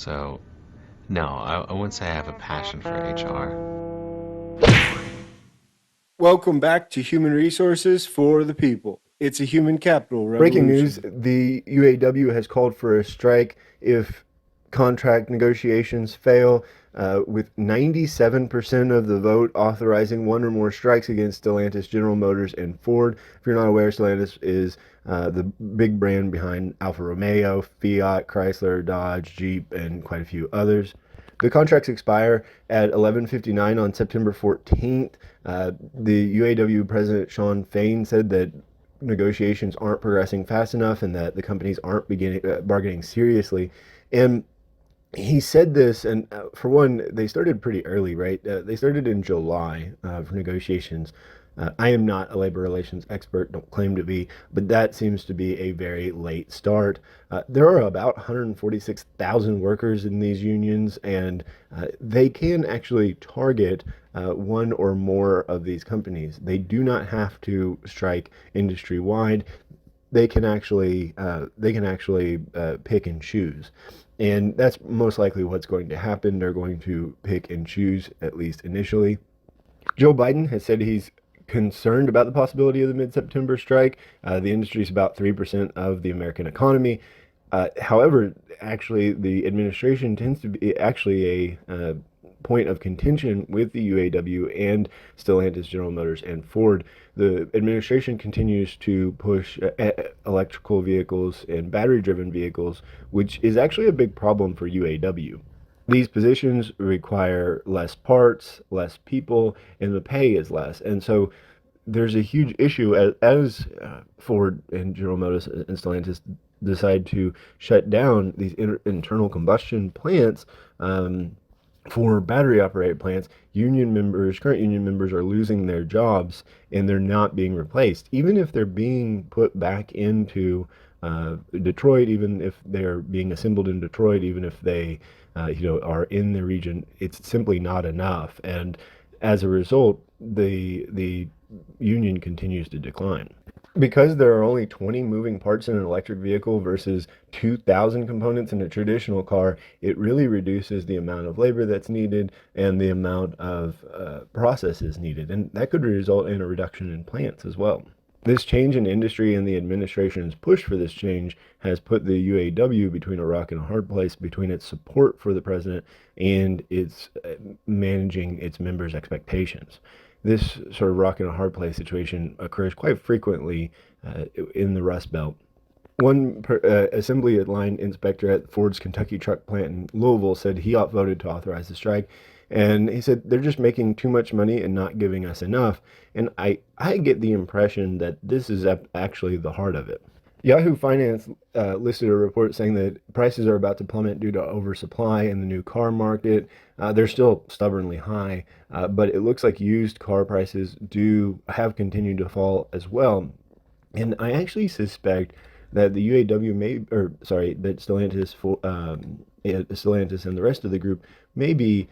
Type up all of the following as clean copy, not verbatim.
So, no, I wouldn't say I have a passion for HR. Welcome back to Human Resources for the People. It's a human capital Breaking news, revolution. the UAW has called for a strike if contract negotiations fail, with 97% of the vote authorizing one or more strikes against Stellantis, General Motors, and Ford. If you're not aware, Stellantis is the big brand behind Alfa Romeo, Fiat, Chrysler, Dodge, Jeep, and quite a few others. The contracts expire at 11:59 on September 14th. The UAW president Sean Fain said that negotiations aren't progressing fast enough and that the companies aren't beginning bargaining seriously. And he said this, and for one, they started pretty early, right? They started in July for negotiations. I am not a labor relations expert, don't claim to be, but that seems to be a very late start. There are about 146,000 workers in these unions, and they can actually target one or more of these companies. They do not have to strike industry wide. They can actually pick and choose. And that's most likely what's going to happen. They're going to pick and choose, at least initially. Joe Biden has said he's concerned about the possibility of the mid September strike. The industry is about 3% of the American economy. However, actually, the administration tends to be actually a point of contention with the UAW and Stellantis, General Motors, and Ford. The administration continues to push electrical vehicles and battery driven vehicles, which is actually a big problem for UAW. These positions require less parts, less people, and the pay is less. And so there's a huge issue as Ford and General Motors and Stellantis decide to shut down these internal combustion plants. For battery operated plants, current union members are losing their jobs and they're not being replaced. Even if they're being put back into Detroit, even if they're being assembled in Detroit, even if they are in the region, it's simply not enough. And as a result, the union continues to decline. Because there are only 20 moving parts in an electric vehicle versus 2,000 components in a traditional car, it really reduces the amount of labor that's needed and the amount of processes needed. And that could result in a reduction in plants as well. This change in industry and the administration's push for this change has put the UAW between a rock and a hard place between its support for the president and its managing its members' expectations. This sort of rock and a hard place situation occurs quite frequently in the Rust Belt. One assembly line inspector at Ford's Kentucky truck plant in Louisville said he outvoted to authorize the strike. And he said they're just making too much money and not giving us enough. And I get the impression that this is actually the heart of it. Yahoo Finance listed a report saying that prices are about to plummet due to oversupply in the new car market. They're still stubbornly high, but it looks like used car prices do have continued to fall as well. And I actually suspect that the UAW that Stellantis and the rest of the group may be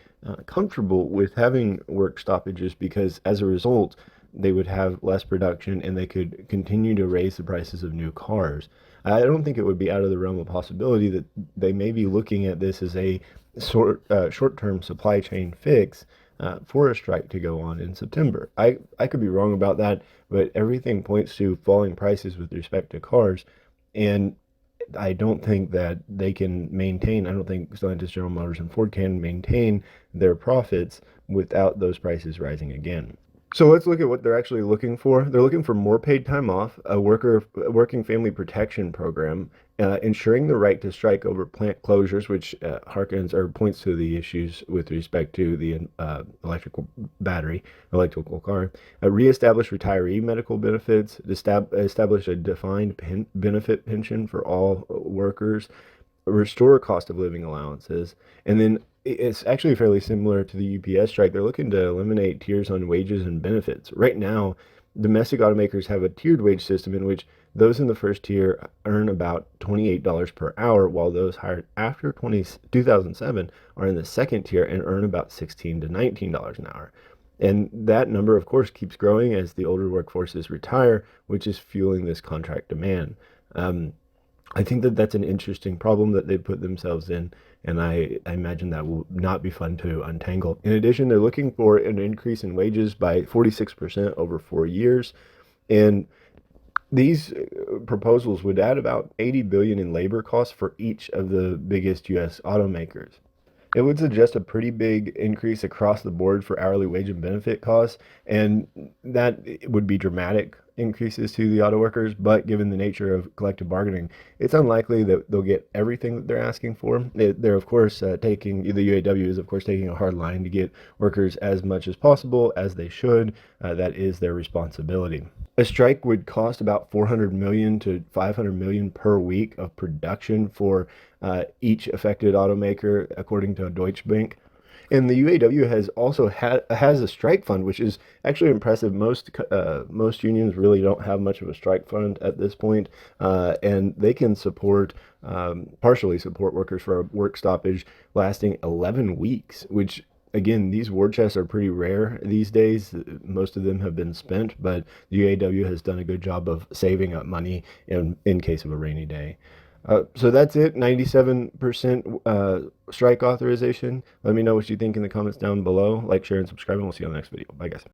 comfortable with having work stoppages because as a result, they would have less production and they could continue to raise the prices of new cars. I don't think it would be out of the realm of possibility that they may be looking at this as a short-term supply chain fix for a strike to go on in September. I could be wrong about that, but everything points to falling prices with respect to cars, and I don't think that they can maintain. I don't think Stellantis, General Motors, and Ford can maintain their profits without those prices rising again. So let's look at what they're actually looking for. They're looking for more paid time off, a working family protection program, ensuring the right to strike over plant closures, which harkens or points to the issues with respect to the electrical car, reestablish retiree medical benefits, establish a defined benefit pension for all workers, restore cost of living allowances, and then it's actually fairly similar to the UPS strike. They're looking to eliminate tiers on wages and benefits. Right now, domestic automakers have a tiered wage system in which those in the first tier earn about $28 per hour, while those hired after 2007 are in the second tier and earn about $16 to $19 an hour. And that number, of course, keeps growing as the older workforces retire, which is fueling this contract demand. I think that that's an interesting problem that they put themselves in, and I imagine that will not be fun to untangle. In addition, they're looking for an increase in wages by 46% over 4 years, and these proposals would add about 80 billion in labor costs for each of the biggest U.S. automakers. It would suggest a pretty big increase across the board for hourly wage and benefit costs, and that would be dramatic increases to the auto workers. But given the nature of collective bargaining, it's unlikely that they'll get everything that they're asking for. They're of course taking the UAW is of course taking a hard line to get workers as much as possible as they should. That is their responsibility. A strike would cost about 400 million to 500 million per week of production for each affected automaker, according to Deutsche Bank. And the UAW has a strike fund, which is actually impressive. Most unions really don't have much of a strike fund at this point, and they can partially support workers for a work stoppage lasting 11 weeks, which again, these war chests are pretty rare these days. Most of them have been spent, but the UAW has done a good job of saving up money in case of a rainy day. So that's it. 97% strike authorization. Let me know what you think in the comments down below. Like, share, and subscribe, and we'll see you on the next video. Bye, guys.